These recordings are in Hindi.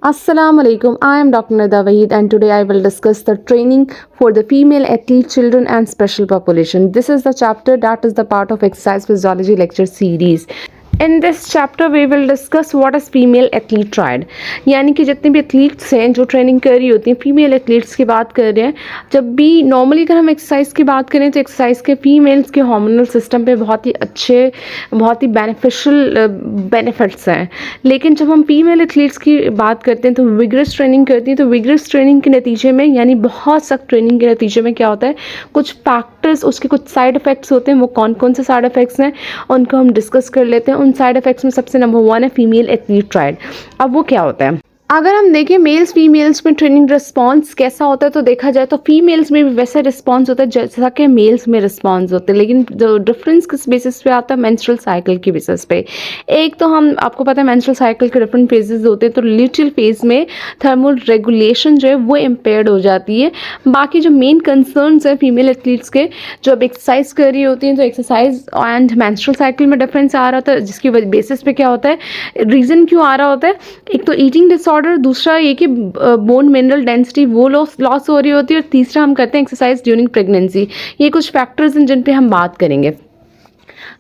Assalamu alaikum. I am Dr. Nida Waheed and today I will discuss the training for the female athlete, children and special population. This is the chapter that is the part of exercise physiology lecture series. In this chapter we will discuss what is female athlete triad. यानी कि जितने भी एथलीट्स हैं जो ट्रेनिंग कर रही होती हैं, फीमेल एथलीट्स की बात कर रहे हैं. जब भी नॉर्मली अगर हम एक्सरसाइज की बात करें तो एक्सरसाइज के फीमेल्स के हार्मोनल सिस्टम पे बहुत ही अच्छे, बहुत ही बेनिफिशियल बेनिफिट्स हैं. लेकिन जब हम फीमेल एथलीट्स की बात करते हैं तो विगरस ट्रेनिंग करती हैं, तो विगरस ट्रेनिंग के नतीजे में यानी बहुत सख्त ट्रेनिंग के नतीजे में क्या होता है, कुछ फैक्टर्स, उसके कुछ साइड इफ़ेक्ट्स होते हैं. वो कौन कौन से साइड इफ़ेक्ट्स हैं उनको हम डिस्कस कर लेते हैं. उन साइड इफ़ेक्ट्स में सबसे नंबर 1 है फीमेल एथलीट ट्रायड. अब वो क्या होता है, अगर हम देखें मेल्स फीमेल्स में ट्रेनिंग रिस्पांस कैसा होता है तो देखा जाए तो फीमेल्स में भी वैसा रिस्पांस होता है जैसा कि मेल्स में रिस्पांस होते हैं. लेकिन जो डिफरेंस किस बेसिस पे आता है, मेंस्ट्रुअल साइकिल की बेसिस पे. एक तो हम आपको पता है मेंस्ट्रुअल साइकिल के डिफरेंट फेजेस होते हैं, तो लिटिल फेज में थर्मल रेगुलेशन जो है वो इम्पेयर्ड हो जाती है. बाकी जो मेन कंसर्न्स है फीमेल एथलीट्स के, जो अब एक्सरसाइज कर रही होती हैं, तो एक्सरसाइज एंड मेंस्ट्रुअल साइकिल में डिफरेंस आ रहा होता है, जिसकी बेसिस पे क्या होता है, रीज़न क्यों आ रहा होता है. एक तो ईटिंग डिसऑर्डर, दूसरा ये कि बोन मिनरल डेंसिटी वो लॉस हो रही होती है, और तीसरा हम करते हैं एक्सरसाइज ड्यूरिंग प्रेगनेंसी. ये कुछ फैक्टर्स हैं जिन पे हम बात करेंगे.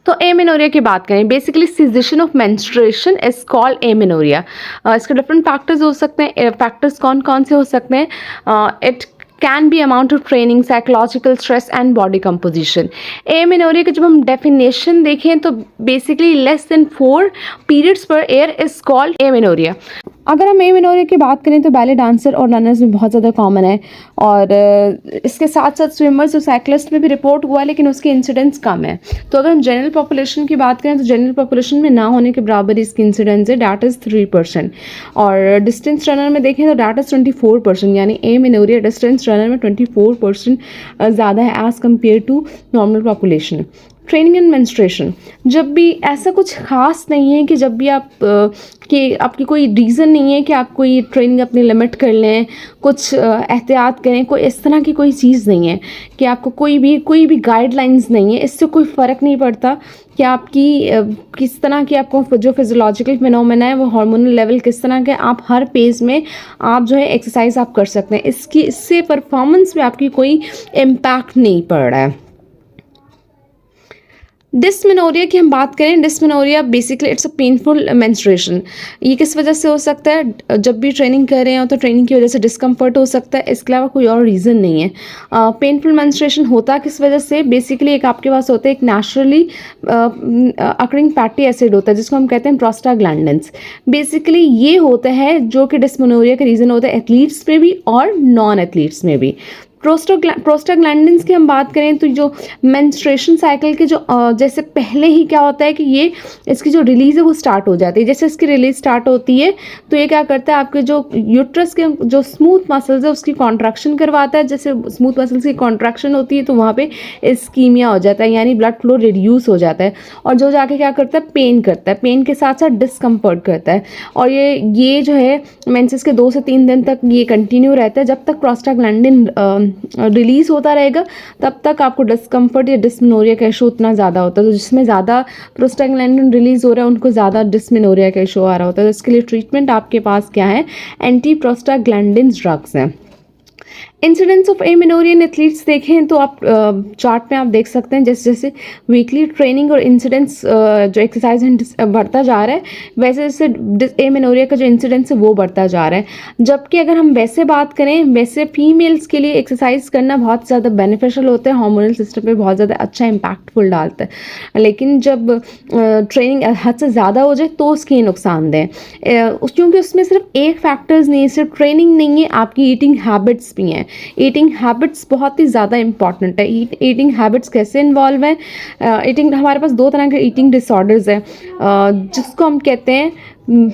तो एमेनोरिया की बात करें, basically cessation of menstruation is called amenorrhoea. इसके डिफरेंट फैक्टर्स हो सकते हैं. फैक्टर्स कौन कौन से हो सकते हैं, it can be amount of training, psychological stress and body composition. Amenorrhoea की जब हम डेफिनेशन देखें तो basically less than 4 periods per year is called amenorrhoea. अगर हम एमेनोरिया की बात करें तो बैले डांसर और रनर्स में बहुत ज़्यादा कॉमन है, और इसके साथ साथ स्विमर्स और साइक्लिस्ट में भी रिपोर्ट हुआ है, लेकिन उसके इंसिडेंस कम है. तो अगर हम जनरल पॉपुलेशन की बात करें तो जनरल पॉपुलेशन में ना होने के बराबर इसकी इंसिडेंस है, डैट इज़ 3%. और डिस्टेंस रनर में देखें तो डैट इज़ 24%, यानी एमेनोरिया डिस्टेंस रनर में 24% ज़्यादा है as compare to normal population. Training and menstruation, जब भी ऐसा कुछ खास नहीं है कि जब भी आप कि आपकी कोई रीज़न नहीं है कि आप कोई ट्रेनिंग अपनी लिमिट कर लें, कुछ एहतियात करें, कोई इस तरह की कोई चीज़ नहीं है कि आपको कोई भी गाइडलाइंस नहीं है. इससे कोई फ़र्क नहीं पड़ता कि आपकी किस तरह की आपको जो फिजियोलॉजिकल फिनोमेना है वो हार्मोनल लेवल किस तरह के, आप हर पेज में आप जो है एक्सरसाइज आप कर सकते हैं. इससे परफॉर्मेंस पे आपकी कोई इम्पैक्ट नहीं पड़ रहा है. डिस्मेनोरिया की हम बात करें, dysmenorrhoea basically it's a painful menstruation. ये किस वजह से हो सकता है, जब भी ट्रेनिंग कर रहे हो तो ट्रेनिंग की वजह से डिस्कम्फर्ट हो सकता है, इसके अलावा कोई और रीज़न नहीं है. पेनफुल मेंस्ट्रुएशन होता किस वजह से, बेसिकली एक आपके पास होता है एक नेचुरली अकरिंग फैटी एसिड होता है जिसको हम कहते हैं प्रोस्टाग्लैंडिन्स. बेसिकली ये होता है जो कि डिस्मेनोरिया का रीज़न होता है एथलीट्स में भी और नॉन एथलीट्स में भी. प्रोस्टाग्लैंडिन्स की हम बात करें तो जो मेंस्ट्रुएशन साइकिल के जो जैसे पहले ही क्या होता है कि ये इसकी जो रिलीज़ है वो स्टार्ट हो जाती है. जैसे इसकी रिलीज स्टार्ट होती है तो ये क्या करता है, आपके जो यूट्रस के जो स्मूथ मसल्स है उसकी कॉन्ट्रैक्शन करवाता है. जैसे स्मूथ मसल्स की कॉन्ट्रैक्शन होती है तो वहाँ पे इस्कीमिया हो जाता है, यानी ब्लड फ्लो रिड्यूस हो जाता है, और जो जाके क्या करता है, पेन करता है, पेन के साथ साथ डिस्कम्फर्ट करता है. और ये जो है मेंसेस के 2 से 3 दिन तक ये कंटिन्यू रहता है. जब तक प्रोस्टाग्लैंडिन रिलीज़ होता रहेगा तब तक आपको डिस्कम्फर्ट या डिस्मेनोरिया का इशू उतना ज़्यादा होता है. तो जिसमें ज़्यादा प्रोस्टाग्लैंडिन रिलीज़ हो रहा है उनको ज़्यादा डिस्मेनोरिया का इशू आ रहा होता है. तो इसके लिए ट्रीटमेंट आपके पास क्या है, एंटी प्रोस्टाग्लैंडिन ड्रग्स हैं. Incidence of amenorrhoea in athletes देखें तो आप चार्ट में आप देख सकते हैं जैसे जैसे वीकली ट्रेनिंग और इंसिडेंस जो एक्सरसाइज बढ़ता जा रहा है वैसे जैसे एमेनोरिया का जो इंसिडेंस है वो बढ़ता जा रहा है. जबकि अगर हम वैसे बात करें, वैसे फीमेल्स के लिए एक्सरसाइज करना बहुत ज़्यादा बेनिफिशियल होता है, हार्मोनल सिस्टम पे बहुत ज़्यादा अच्छा इम्पैक्टफुल डालता है. लेकिन जब ट्रेनिंग हद से ज़्यादा हो जाए तो उसके नुकसानदेह, क्योंकि उसमें सिर्फ एक फैक्टर्स नहीं है, सिर्फ ट्रेनिंग नहीं है, आपकी ईटिंग हैबिट्स भी हैं. ईटिंग हैबिट्स बहुत ही ज़्यादा इंपॉर्टेंट है. ईटिंग हैबिट्स कैसे इन्वॉल्व हैं, ईटिंग हमारे पास 2 तरह के ईटिंग डिसऑर्डर्स हैं जिसको हम कहते हैं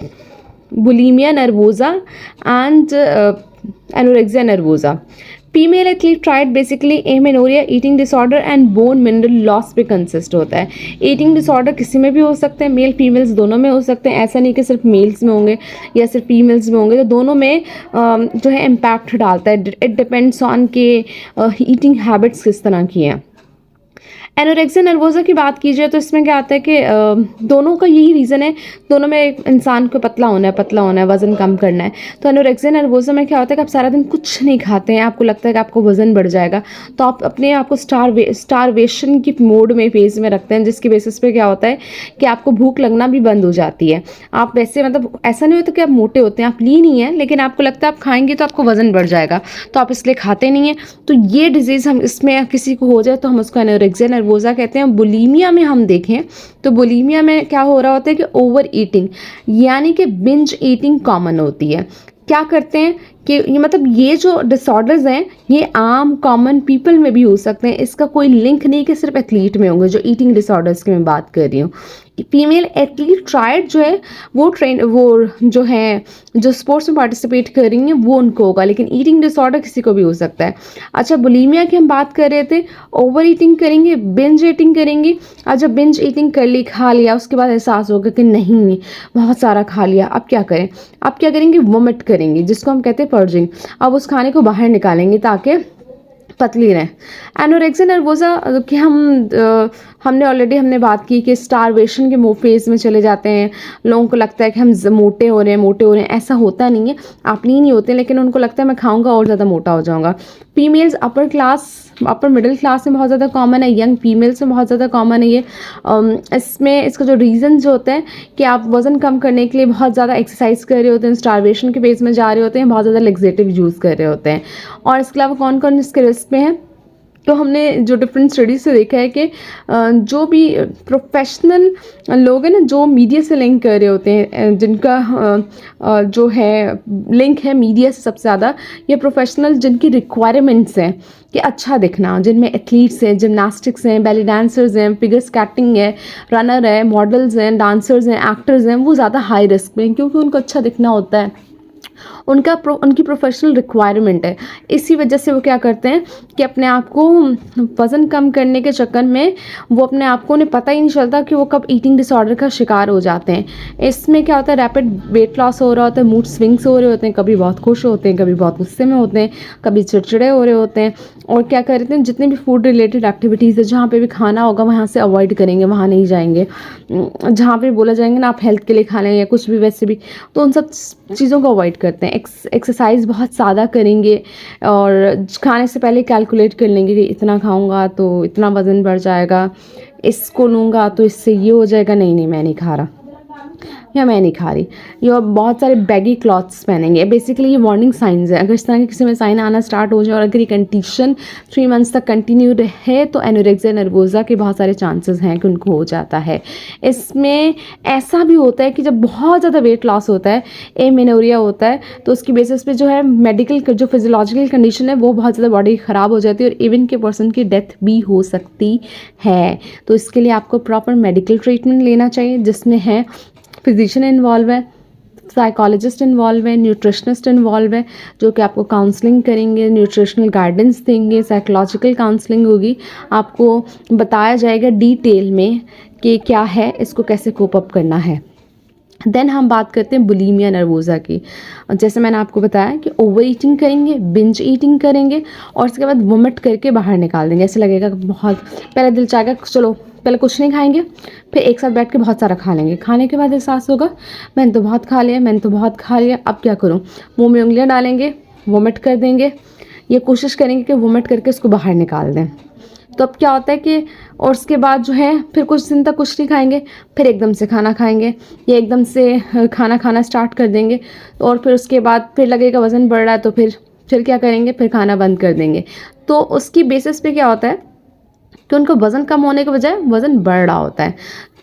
bulimia nervosa and anorexia nervosa. Female athlete triad basically amenorrhoea, eating disorder and bone mineral loss पे कंसिस्ट होता है. ईटिंग डिसऑर्डर किसी में भी हो सकते हैं, मेल फीमेल्स दोनों में हो सकते हैं. ऐसा नहीं कि सिर्फ मेल्स में होंगे या सिर्फ फीमेल्स में होंगे, तो दोनों में जो है इम्पैक्ट डालता है. इट डिपेंड्स ऑन के ईटिंग हैबिट्स किस तरह की हैं. एनोरेक्सिया नर्वोसा की बात की जाए तो इसमें क्या आता है कि दोनों का यही रीज़न है, दोनों में एक इंसान को पतला होना है, वज़न कम करना है। तो एनोरेक्सिया नर्वोसा में क्या होता है कि आप सारा दिन कुछ नहीं खाते हैं, आपको लगता है कि आपको वज़न बढ़ जाएगा, तो आप अपने आप को स्टारवेशन की मोड में फेज़ में रखते हैं, जिसकी बेसिस पे क्या होता है कि आपको भूख लगना भी बंद हो जाती है। आप वैसे मतलब ऐसा नहीं होता कि आप मोटे होते हैं, आप लीन ही हैं, लेकिन आपको लगता है आप खाएँगे तो आपको वज़न बढ़ जाएगा, तो आप इसलिए खाते नहीं हैं। तो ये डिज़ीज़ हम इसमें किसी को हो जाए तो हम उसको एनोरेक्सिया नर्वोसा कहते हैं। बुलीमिया में हम देखें तो बुलीमिया में क्या हो रहा होता है कि ओवर ईटिंग यानी कि बिंज ईटिंग कॉमन होती है। क्या करते हैं कि ये मतलब ये जो डिसऑर्डर्स हैं ये आम कॉमन पीपल में भी हो सकते हैं, इसका कोई लिंक नहीं कि सिर्फ एथलीट में होंगे। जो ईटिंग डिसऑर्डर्स की मैं बात कर रही हूँ, फीमेल एथलीट ट्रायड जो है वो जो है जो स्पोर्ट्स में पार्टिसिपेट कर रही हैं वो उनको होगा, लेकिन ईटिंग डिसऑर्डर किसी को भी हो सकता है। अच्छा, बुलीमिया की हम बात कर रहे थे, ओवर ईटिंग करेंगे, बिंज ईटिंग करेंगे। आज जब बिंज ईटिंग कर ली, खा लिया, उसके बाद एहसास होगा कि नहीं बहुत सारा खा लिया, अब क्या करें? अब क्या करेंगे? वोमिट करेंगे, जिसको हम कहते हैं पर्जिंग। अब उस खाने को बाहर निकालेंगे ताकि पतली रहें। एनोरेक्सिया नर्वोसा कि हमने बात की कि स्टारवेशन के फेज़ में चले जाते हैं। लोगों को लगता है कि हम मोटे हो रहे हैं, ऐसा होता नहीं है। आप लीन नहीं होते, लेकिन उनको लगता है मैं खाऊंगा और ज़्यादा मोटा हो जाऊंगा। फीमेल्स अपर मिडिल क्लास में बहुत ज़्यादा कॉमन है, यंग फीमेल्स में बहुत ज़्यादा कॉमन है ये। इसमें इसका जो रीज़न जो होता है कि आप वज़न कम करने के लिए बहुत ज़्यादा एक्सरसाइज कर रहे होते हैं, स्टारवेशन के फेज़ में जा रहे होते हैं, बहुत ज़्यादा लेग्जेटिव यूज़ कर रहे होते हैं। और इसके अलावा कौन कौन इसके रिस्क में है, तो हमने जो डिफरेंट स्टडीज से देखा है कि जो भी प्रोफेशनल लोग हैं ना, जो मीडिया से लिंक कर रहे होते हैं, जिनका जो है लिंक है मीडिया से सबसे ज़्यादा, ये प्रोफेशनल जिनकी रिक्वायरमेंट्स हैं कि अच्छा दिखना, जिनमें एथलीट्स हैं, जिमनास्टिक्स हैं, बेली डांसर्स हैं, फिगर स्केटिंग है, रनर है, मॉडल्स हैं, डांसर्स हैं, एक्टर्स हैं, वो ज़्यादा हाई रिस्क में, क्योंकि उनको अच्छा दिखना होता है, उनकी प्रोफेशनल रिक्वायरमेंट है। इसी वजह से वो क्या करते हैं कि अपने आप को वज़न कम करने के चक्कर में वो अपने आप को, उन्हें पता ही नहीं चलता कि वो कब ईटिंग डिसऑर्डर का शिकार हो जाते हैं। इसमें क्या होता है, रैपिड वेट लॉस हो रहा होता है, मूड स्विंग्स हो रहे होते हैं, कभी बहुत खुश होते हैं, कभी बहुत गुस्से में होते हैं, कभी चिड़चिड़े हो रहे होते हैं। और क्या करते हैं, जितने भी फूड रिलेटेड एक्टिविटीज़ है, जहाँ पे भी खाना होगा वहाँ से अवॉइड करेंगे, वहाँ नहीं जाएंगे। जहाँ पे बोला जाएंगे ना आप हेल्थ के लिए खा लें या कुछ भी वैसे भी, तो उन सब चीज़ों को अवॉइड करते हैं। एक्सरसाइज बहुत ज़्यादा करेंगे और खाने से पहले कैलकुलेट कर लेंगे कि इतना खाऊंगा तो इतना वज़न बढ़ जाएगा, इसको लूँगा तो इससे ये हो जाएगा, नहीं मैं नहीं खा रहा या मैं नहीं खा रही। ये बहुत सारे बैगी क्लॉथ्स पहनेंगे। बेसिकली ये वार्निंग साइंस है। अगर इस तरह के किसी में साइन आना स्टार्ट हो जाए और अगर ये कंडीशन 3 मंथ्स तक कंटिन्यू रहे तो एनोरेक्सिया नर्वोसा के बहुत सारे चांसेस हैं कि उनको हो जाता है। इसमें ऐसा भी होता है कि जब बहुत ज़्यादा वेट लॉस होता है, एमेनोरिया होता है, तो उसकी बेसिस पे जो है मेडिकल जो फिजियोलॉजिकल कंडीशन है वो बहुत ज़्यादा बॉडी ख़राब हो जाती है और इवन के पर्सन की डेथ भी हो सकती है। तो इसके लिए आपको प्रॉपर मेडिकल ट्रीटमेंट लेना चाहिए, जिसमें है फिजिशियन इन्वॉल्व है, साइकोलॉजिस्ट इन्वॉल्व है, न्यूट्रिशनिस्ट इन्वॉल्व है, जो कि आपको काउंसलिंग करेंगे, न्यूट्रिशनल गाइडेंस देंगे, साइकोलॉजिकल काउंसलिंग होगी, आपको बताया जाएगा डिटेल में कि क्या है, इसको कैसे कोप अप करना है। देन हम बात करते हैं बुलीमिया नर्वोसा की। जैसे मैंने आपको बताया कि ओवर ईटिंग करेंगे, बिंज ईटिंग करेंगे और उसके बाद वोमिट करके बाहर निकाल देंगे। ऐसे लगेगा कि बहुत, पहले दिल चाहेगा चलो पहले कुछ नहीं खाएंगे, फिर एक साथ बैठ के बहुत सारा खा लेंगे। खाने के बाद एहसास होगा मैंने तो बहुत खा लिया, अब क्या करूँ? मुंह में उंगलियां डालेंगे, वोमिट कर देंगे, ये कोशिश करेंगे कि वोमिट करके उसको बाहर निकाल दें। तो अब क्या होता है कि और उसके बाद जो है फिर कुछ दिन तक कुछ नहीं खाएंगे, फिर एकदम से खाना खाएंगे या एकदम से खाना खाना स्टार्ट कर देंगे और फिर उसके बाद फिर लगेगा वज़न बढ़ रहा है, तो फिर क्या करेंगे, फिर खाना बंद कर देंगे। तो उसकी बेसिस पे क्या होता है कि उनको वज़न कम होने के बजाय वज़न बढ़ रहा होता है।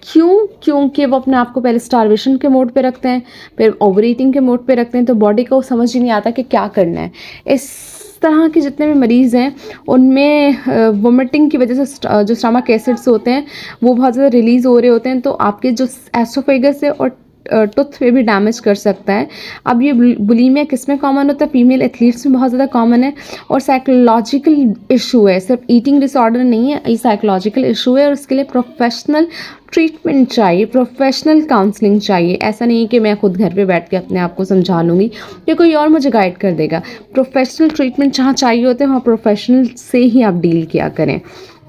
क्योंकि वो अपने आप को पहले स्टारवेशन के मोड पे रखते हैं, फिर ओवर ईटिंग के मोड पे रखते हैं, तो बॉडी को समझ ही नहीं आता कि क्या करना है। इस तरह के जितने भी मरीज़ हैं उनमें वोमिटिंग की वजह से जो स्टमक एसिड्स होते हैं वो बहुत ज़्यादा रिलीज़ हो रहे होते हैं, तो आपके जो एसोफेगस है और टूथ पे भी डैमेज कर सकता है। अब ये बुलीमिया किस में कॉमन होता है? फीमेल एथलीट्स में बहुत ज़्यादा कॉमन है और साइकोलॉजिकल इशू है, सिर्फ ईटिंग डिसऑर्डर नहीं है, ये साइकोलॉजिकल इशू है और उसके लिए प्रोफेशनल ट्रीटमेंट चाहिए, प्रोफेशनल काउंसलिंग चाहिए। ऐसा नहीं है कि मैं खुद घर पे बैठ के अपने आप को समझा लूँगी या कोई और मुझे गाइड कर देगा। प्रोफेशनल ट्रीटमेंट जहाँ चाहिए होते हैं वहाँ प्रोफेशनल से ही आप डील किया करें।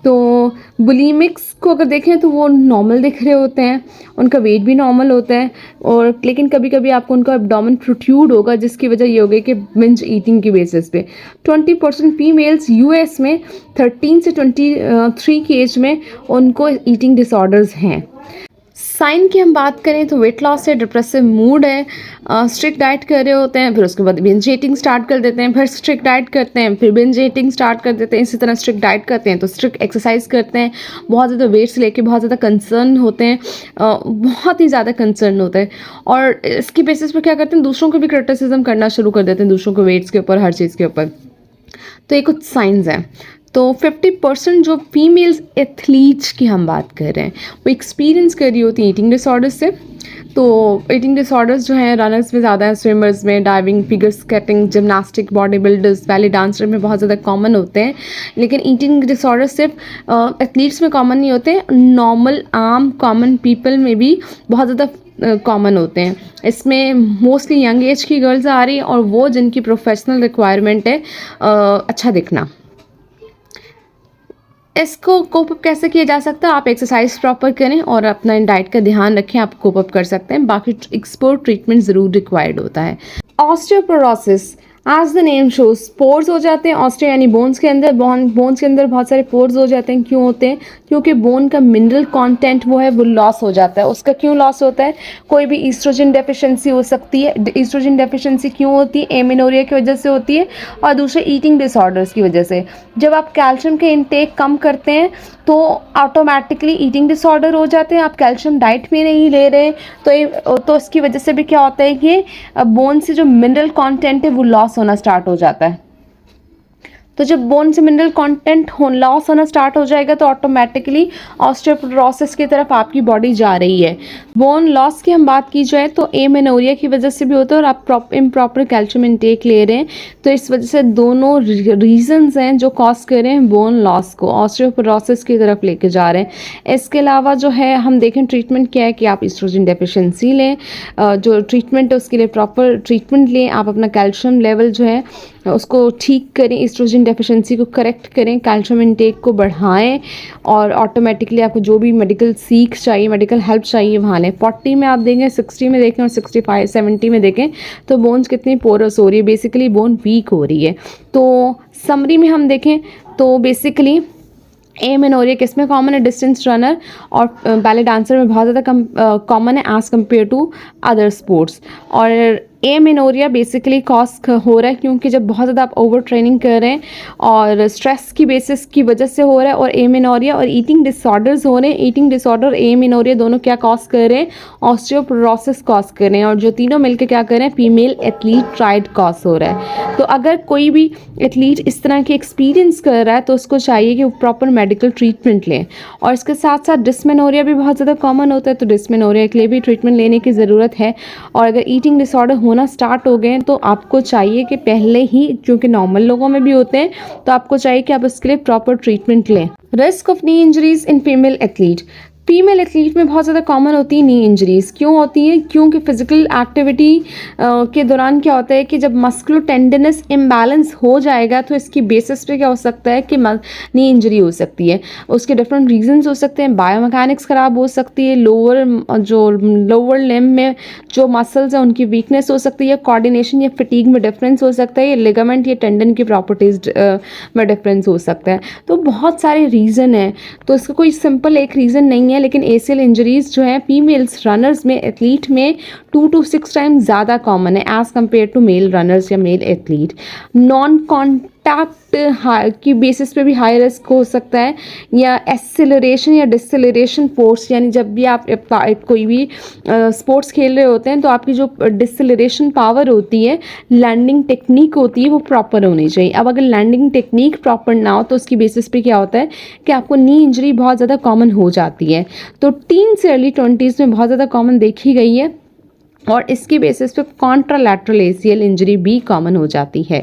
तो बुलीमिक्स को अगर देखें तो वो नॉर्मल दिख रहे होते हैं, उनका वेट भी नॉर्मल होता है, और लेकिन कभी कभी आपको उनका एब्डोमेन प्रोट्रूड होगा, जिसकी वजह ये होगी कि बिंज ईटिंग की बेसिस पे 20% फीमेल्स यूएस में 13 से 23 की एज में उनको ईटिंग डिसऑर्डर्स हैं। साइन की हम बात करें तो वेट लॉस है, डिप्रेसिव मूड है, स्ट्रिक्ट डाइट कर रहे होते हैं, फिर उसके बाद बिंज ईटिंग स्टार्ट कर देते हैं, फिर स्ट्रिक्ट डाइट करते हैं, फिर बिंज ईटिंग स्टार्ट कर देते हैं, इसी तरह स्ट्रिक्ट डाइट करते हैं तो स्ट्रिक्ट एक्सरसाइज करते हैं, बहुत ज़्यादा वेट्स लेके बहुत ज़्यादा कंसर्न होते हैं, बहुत ही ज़्यादा कंसर्न होता है, और इसकी बेसिस पर क्या करते हैं, दूसरों को भी क्रिटिसिज्म करना शुरू कर देते हैं, दूसरों को वेट्स के ऊपर, हर चीज़ के ऊपर। तो ये कुछ साइंस हैं। तो 50% जो फीमेल्स एथलीट्स की हम बात कर रहे हैं वो एक्सपीरियंस कर रही होती हैं ईटिंग डिसऑर्डर्स से। तो ईटिंग डिसऑर्डर्स जो हैं रनर्स में ज़्यादा हैं, स्विमर्स में, diving, figure skating, gymnastic, body builders, ballet dancer में बहुत ज़्यादा कॉमन होते हैं। लेकिन ईटिंग डिसऑर्डर्स सिर्फ एथलीट्स में कॉमन नहीं होते, नॉर्मल आम कॉमन पीपल में भी बहुत ज़्यादा कॉमन होते हैं। इसमें मोस्टली यंग एज की गर्ल्स आ रही हैं और वो जिनकी प्रोफेशनल रिक्वायरमेंट है अच्छा दिखना। इसको कोप अप कैसे किया जा सकता है? आप एक्सरसाइज प्रॉपर करें और अपना डाइट का ध्यान रखें, आप कोप अप कर सकते हैं। बाकी एक्सपोर्ट ट्रीटमेंट ज़रूर रिक्वायर्ड होता है। Osteoporosis, as the name shows, pores हो जाते हैं ऑस्टियो यानी बोन्स के अंदर, बोन्स के अंदर बहुत सारे पोर्स हो जाते हैं। क्यों होते हैं? क्योंकि बोन का मिनरल कंटेंट वो है वो लॉस हो जाता है। उसका क्यों लॉस होता है? कोई भी ईस्ट्रोजन डेफिशिएंसी हो सकती है। ईस्ट्रोजन डेफिशिएंसी क्यों होती है? एमेनोरिया की वजह से होती है, और दूसरे ईटिंग डिसऑर्डर्स की वजह से। जब आप कैल्शियम के इनटेक कम करते हैं तो ऑटोमेटिकली ईटिंग डिसऑर्डर हो जाते हैं। आप कैल्शियम डाइट में नहीं ले रहे तो इसकी वजह से भी क्या होता है कि बोन से जो मिनरल कंटेंट है वो लॉस होना स्टार्ट हो जाता है। तो जब बोन से मिनरल कंटेंट लॉस होना स्टार्ट हो जाएगा तो ऑटोमेटिकली ऑस्टियोपोरोसिस की तरफ आपकी बॉडी जा रही है। बोन लॉस की हम बात की जाए तो एमेनोरिया की वजह से भी होता है, और आप इम्प्रॉपर कैल्शियम इनटेक ले रहे हैं, तो इस वजह से दोनों रीजंस हैं जो कॉज कर रहे हैं बोन लॉस को, ऑस्टियोपोरोसिस की तरफ लेके जा रहे हैं। इसके अलावा जो है हम देखें ट्रीटमेंट क्या है कि आप ईस्ट्रोजन डेफिशिएंसी लें, जो ट्रीटमेंट है उसके लिए प्रॉपर ट्रीटमेंट लें, आप अपना कैल्शियम लेवल जो है उसको ठीक करें, ईस्ट्रोजन डेफिशिएंसी को करेक्ट करें, कैल्शियम इनटेक को बढ़ाएं, और ऑटोमेटिकली आपको जो भी मेडिकल सीख चाहिए, मेडिकल हेल्प चाहिए वहाँ लें। 40 में आप देंगे, 60 में देखें और 65 70 में देखें तो बोन्स कितनी पोरस हो रही है, बेसिकली बोन वीक हो रही है। तो समरी में हम देखें तो बेसिकली एमेनोरिया किस में कॉमन है? डिस्टेंस रनर और बैले डांसर में बहुत ज़्यादा कॉमन है as compare to other sports. और एमेनोरिया बेसिकली कॉज हो रहा है क्योंकि जब बहुत ज़्यादा आप ओवर ट्रेनिंग कर रहे हैं और स्ट्रेस की बेसिस की वजह से हो रहा है, और एमेनोरिया और ईटिंग डिसऑर्डर्स हो रहे हैं। ईटिंग डिसऑर्डर, एमेनोरिया दोनों क्या कॉज कर रहे हैं? ऑस्टियोपोरोसिस कॉज कर रहे हैं, और जो तीनों मिलकर क्या कर रहे हैं? फीमेल एथलीट ट्राइड कॉज हो रहा है। तो अगर कोई भी एथलीट इस तरह के एक्सपीरियंस कर रहा है तो उसको चाहिए कि वो प्रॉपर मेडिकल ट्रीटमेंट लें। और इसके साथ साथ डिस्मेनोरिया भी बहुत ज़्यादा कॉमन होता है, तो डिस्मेनोरिया के लिए भी ट्रीटमेंट लेने की ज़रूरत है। और अगर ईटिंग डिसऑर्डर होना स्टार्ट हो गए तो आपको चाहिए कि पहले ही, क्योंकि नॉर्मल लोगों में भी होते हैं, तो आपको चाहिए कि आप उसके लिए प्रॉपर ट्रीटमेंट लें। Risk of knee injuries in female athlete, female athlete में बहुत ज़्यादा कॉमन होती है नी इंजरीज़। क्यों होती है? क्योंकि फिजिकल एक्टिविटी के दौरान क्या होता है कि जब मस्कुलो टेंडनस इम्बैलेंस हो जाएगा तो इसकी बेसिस पे क्या हो सकता है कि नी इंजरी हो सकती है। उसके डिफरेंट रीजंस हो सकते हैं, बायोमैकेनिक्स ख़राब हो सकती है, लोअर लिम्ब में जो मसल्स हैं उनकी वीकनेस हो सकती है, कोऑर्डिनेशन या फटीग में डिफरेंस हो सकता है, या लिगामेंट या टेंडन की प्रॉपर्टीज़ में डिफरेंस हो सकता है। तो बहुत सारे रीज़न हैं, तो इसका कोई सिंपल एक रीज़न नहीं है। लेकिन एसीएल इंजरीज जो है फीमेल्स रनर्स में, एथलीट में 2 to 6 टाइम्स ज़्यादा कॉमन है as compare to male runners या मेल एथलीट। नॉन कॉन्टैक्ट की बेसिस पे भी हाई रिस्क हो सकता है, या एक्सेलरेशन या डिसलेरेशन फोर्स, यानी जब भी आप कोई भी स्पोर्ट्स खेल रहे होते हैं तो आपकी जो डिसलेरेशन पावर होती है, लैंडिंग टेक्निक होती है, वो प्रॉपर होनी चाहिए। अब अगर लैंडिंग टेक्निक प्रॉपर ना हो तो उसकी बेसिस पे क्या होता है कि आपको नी इंजरी बहुत ज़्यादा कॉमन हो जाती है। तो टीन से अर्ली 20s में बहुत ज़्यादा कॉमन देखी गई है, और इसकी बेसिस पे कॉन्ट्रालैटरल एसीएल इंजरी भी कॉमन हो जाती है।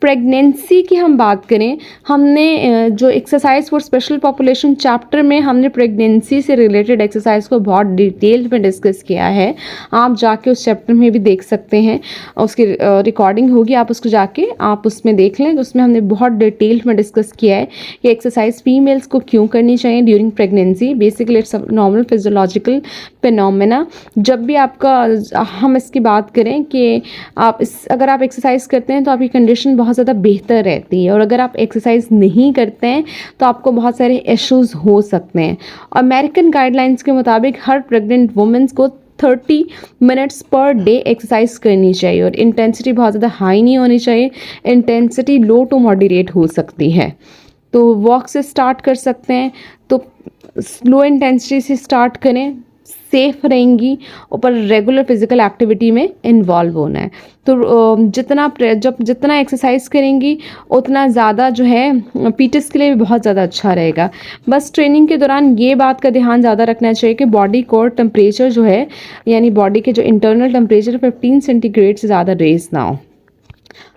प्रेगनेंसी की हम बात करें, हमने जो exercise for special population chapter में हमने प्रेगनेंसी से रिलेटेड एक्सरसाइज को बहुत डिटेल में डिस्कस किया है। आप जाके उस चैप्टर में भी देख सकते हैं, उसकी रिकॉर्डिंग होगी, आप उसको जाके आप उसमें देख लें। उसमें हमने बहुत डिटेल में डिस्कस किया है कि एक्सरसाइज फीमेल्स को क्यों करनी चाहिए during pregnancy. Basically it's normal physiological phenomena. जब भी आपका हम इसकी बात करें कि अगर आप एक्सरसाइज करते हैं तो आपकी कंडीशन बहुत ज़्यादा बेहतर रहती है, और अगर आप एक्सरसाइज नहीं करते हैं तो आपको बहुत सारे इश्यूज़ हो सकते हैं। अमेरिकन गाइडलाइंस के मुताबिक हर प्रेग्नेंट वुमेन्स को 30 मिनट्स पर डे एक्सरसाइज करनी चाहिए, और इंटेंसिटी बहुत ज़्यादा हाई नहीं होनी चाहिए, इंटेंसिटी लो टू मॉडरेट हो सकती है। तो वॉक से स्टार्ट कर सकते हैं, तो लो इंटेंसिटी से स्टार्ट करें, सेफ रहेंगी, और रेगुलर फिजिकल एक्टिविटी में इन्वॉल्व होना है। तो जितना एक्सरसाइज करेंगी उतना ज़्यादा जो है पीटस के लिए भी बहुत ज़्यादा अच्छा रहेगा। बस ट्रेनिंग के दौरान ये बात का ध्यान ज़्यादा रखना चाहिए कि बॉडी कोर टेम्परेचर जो है, यानी बॉडी के जो इंटरनल टेम्परेचर 15 सेंटीग्रेड से ज़्यादा रेज ना हो,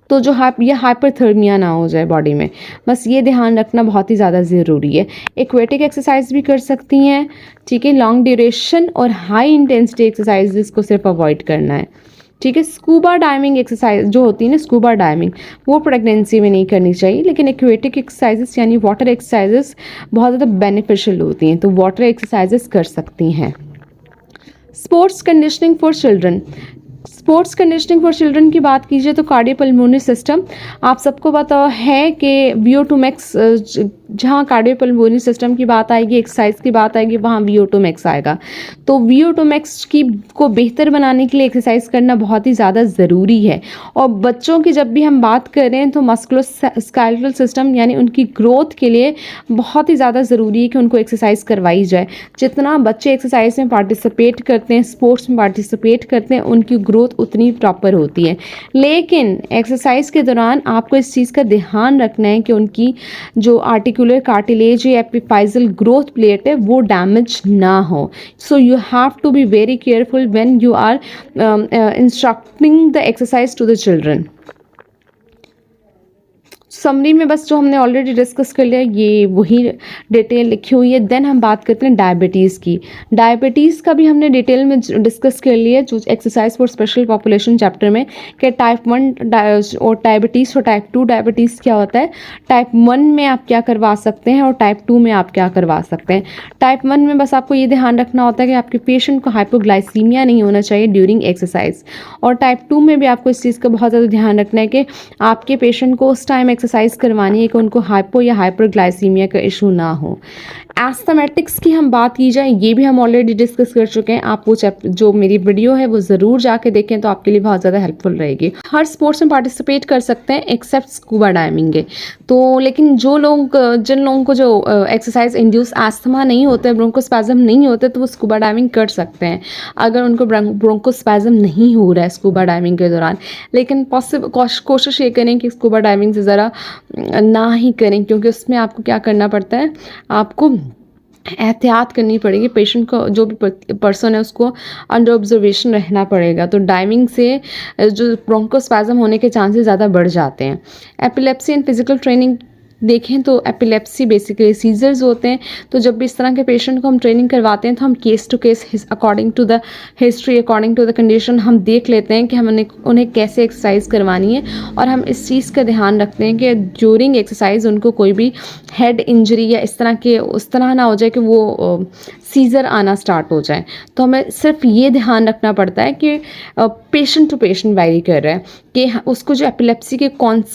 तो जो हाइपरथर्मिया ना हो जाए बॉडी में। बस ये ध्यान रखना बहुत ही ज़्यादा ज़रूरी है। एक्वेटिक एक्सरसाइज भी कर सकती हैं, ठीक है। लॉन्ग ड्यूरेशन और हाई इंटेंसिटी एक्सरसाइज को सिर्फ अवॉइड करना है, ठीक है। स्कूबा डाइविंग एक्सरसाइज जो होती है ना, स्कूबा डाइविंग, वो प्रेगनेंसी में नहीं करनी चाहिए, लेकिन एक्वेटिक एक्सरसाइजेस यानी वाटर एक्सरसाइजेस बहुत ज़्यादा बेनिफिशियल होती हैं, तो वाटर एक्सरसाइजेस कर सकती हैं। Sports conditioning for children. Sports conditioning for children की बात कीजिए तो कार्डियोपल्मोनरी सिस्टम, आप सबको पता है कि VO2 मैक्स, जहाँ कार्डियोपल्मोनरी सिस्टम की बात आएगी, एक्सरसाइज की बात आएगी, वहाँ VO2 मैक्स आएगा। तो VO2 मैक्स को बेहतर बनाने के लिए एक्सरसाइज करना बहुत ही ज़्यादा ज़रूरी है। और बच्चों की जब भी हम बात करें तो मस्कुलोस्केलेटल सिस्टम यानी उनकी ग्रोथ के लिए बहुत ही ज़्यादा ज़रूरी है कि उनको एक्सरसाइज करवाई जाए। जितना बच्चे एक्सरसाइज में पार्टिसिपेट करते हैं, स्पोर्ट्स में पार्टिसिपेट करते हैं, उनकी ग्रोथ उतनी प्रॉपर होती है। लेकिन एक्सरसाइज के दौरान आपको इस चीज़ का ध्यान रखना है कि उनकी जो आर्टिकुलर कार्टिलेज या एपिफाइजल ग्रोथ प्लेट है वो डैमेज ना हो। So you have to be very careful when you are instructing the exercise to the children. Summary में बस जो हमने ऑलरेडी डिस्कस कर लिया ये वही डिटेल लिखी हुई है। देन हम बात करते हैं डायबिटीज़ की। डायबिटीज़ का भी हमने डिटेल में डिस्कस कर लिया जो exercise for special population chapter में, कि टाइप 1 और डायबिटीज़ और टाइप 2 डायबिटीज़ क्या होता है, टाइप 1 में आप क्या करवा सकते हैं और टाइप 2 में आप क्या करवा सकते हैं। टाइप 1 में बस आपको ये ध्यान रखना होता है कि आपके पेशेंट को हाइपोग्लाइसीमिया नहीं होना चाहिए ड्यूरिंग एक्सरसाइज, और टाइप 2 में भी आपको इस चीज़ का बहुत ज़्यादा ध्यान रखना है कि आपके पेशेंट को उस टाइम एक्सरसाइज करवानी है कि उनको हाइपो या हाइपरग्लाइसीमिया का इशू ना हो। एस्थमेटिक्स की हम बात की जाए, ये भी हम ऑलरेडी डिस्कस कर चुके हैं। आप वो जो मेरी वीडियो है वो ज़रूर जाके देखें, तो आपके लिए बहुत ज़्यादा हेल्पफुल रहेगी। हर स्पोर्ट्स में पार्टिसिपेट कर सकते हैं एक्सेप्ट स्कूबा डाइविंग है। तो लेकिन जिन लोगों को जो एक्सरसाइज इंड्यूस एस्थमा नहीं होता है, ब्रोंकोस्पैज्म नहीं होता है, तो वो स्कूबा डाइविंग कर सकते हैं अगर उनको ब्रोंकोस्पैज्म नहीं हो रहा है स्कूबा डाइविंग के दौरान। लेकिन कोशिश ये करें कि स्कूबा डाइविंग से ज़रा ना ही करें, क्योंकि उसमें आपको क्या करना पड़ता है, आपको एहतियात करनी पड़ेगी। पेशेंट को, जो भी पर्सन है, उसको अंडर ऑब्जर्वेशन रहना पड़ेगा। तो डाइविंग से जो ब्रोंकोस्पैज्म होने के चांसेस ज़्यादा बढ़ जाते हैं। एपिलेप्सी एंड फिजिकल ट्रेनिंग देखें तो एपिलेप्सी बेसिकली सीजर्स होते हैं। तो जब भी इस तरह के पेशेंट को हम ट्रेनिंग करवाते हैं तो हम case to case according to the history, according to the condition हम देख लेते हैं कि हम उन्हें कैसे एक्सरसाइज करवानी है, और हम इस चीज़ का ध्यान रखते हैं कि ड्यूरिंग एक्सरसाइज उनको कोई भी हेड इंजरी या उस तरह ना हो जाए कि वो सीजर आना स्टार्ट हो जाए। तो हमें सिर्फ ये ध्यान रखना पड़ता है कि पेशेंट टू पेशेंट वैरी कर रहा है कि उसको जो एपिलेप्सी के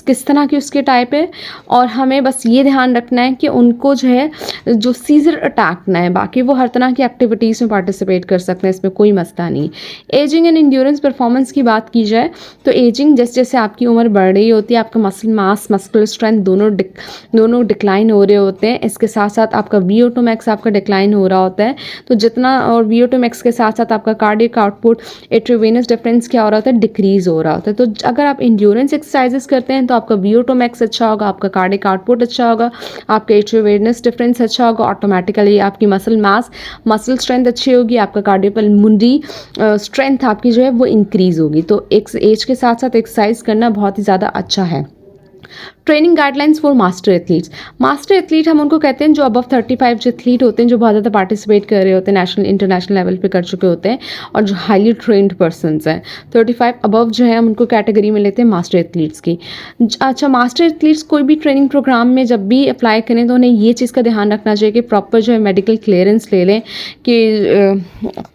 किस तरह की उसके टाइप है, और हमें बस ये ध्यान रखना है कि उनको जो है जो सीजर अटैक ना है। बाकी वो हर तरह की एक्टिविटीज़ में पार्टिसिपेट कर सकते हैं, इसमें कोई मसला नहीं। एजिंग एंड इंड्योरेंस परफॉर्मेंस की बात की जाए तो एजिंग जैसे जैसे आपकी उम्र बढ़ रही होती है, आपका मसल मास, मस्कुलर स्ट्रेंथ दोनों डिक्लाइन हो रहे होते हैं। इसके साथ साथ आपका VO2 मैक्स आपका डिक्लाइन हो रहा होता है। तो जितना, और VO2 मैक्स के साथ साथ आपका कार्डियक आउटपुट, एट्रोवेनस डिफरेंस क्या हो रहा होता है, डिक्रीज हो रहा होता है। तो अगर आप इंड्योरेंस एक्सरसाइजेस करते हैं तो आपका VO2 मैक्स अच्छा होगा, आपका कार्डियक आउटपुट अच्छा होगा, आपका एट्रोवेनस डिफरेंस अच्छा होगा, ऑटोमेटिकली आपकी मसल मास, मसल स्ट्रेंथ अच्छी होगी, आपका कार्डियोपल्मोनरी स्ट्रेंथ आपकी जो है वो इंक्रीज होगी। तो एज के साथ साथ एक्सरसाइज करना बहुत ही ज़्यादा अच्छा है। Training guidelines for master athletes. Master athlete हम उनको कहते हैं जो अबव 35 जो एथलीट होते हैं, जो बहुत ज़्यादा पार्टिसिपेट कर रहे होते हैं, नेशनल इंटरनेशनल लेवल पे कर चुके होते हैं और जो हाईली ट्रेंड पर्सनस हैं। 35 अबव जो है हम उनको कैटेगरी में लेते हैं मास्टर एथलीट्स की। अच्छा, मास्टर एथलीट्स कोई भी ट्रेनिंग प्रोग्राम में जब भी अप्लाई करें तो उन्हें ये चीज़ का ध्यान रखना चाहिए कि प्रॉपर जो है मेडिकल क्लियरेंस ले लें कि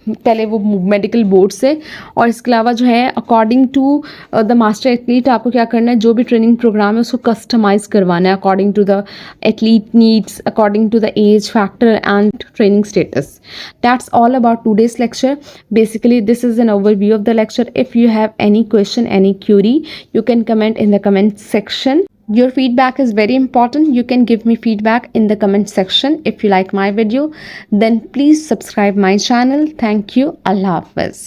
पहले वो मेडिकल बोर्ड से, और इसके अलावा जो है according to the master athlete आपको क्या करना है, जो भी ट्रेनिंग प्रोग्राम है उसको कस्टमाइज करवाना है according to the athlete needs, according to the age factor and training status. That's all about today's lecture. Basically, this is an overview of the lecture. If you have any question, any query, you can comment in the comment section. Your feedback is very important. You can give me feedback in the comment section. If you like my video, then please subscribe my channel. Thank you. Allah Hafiz.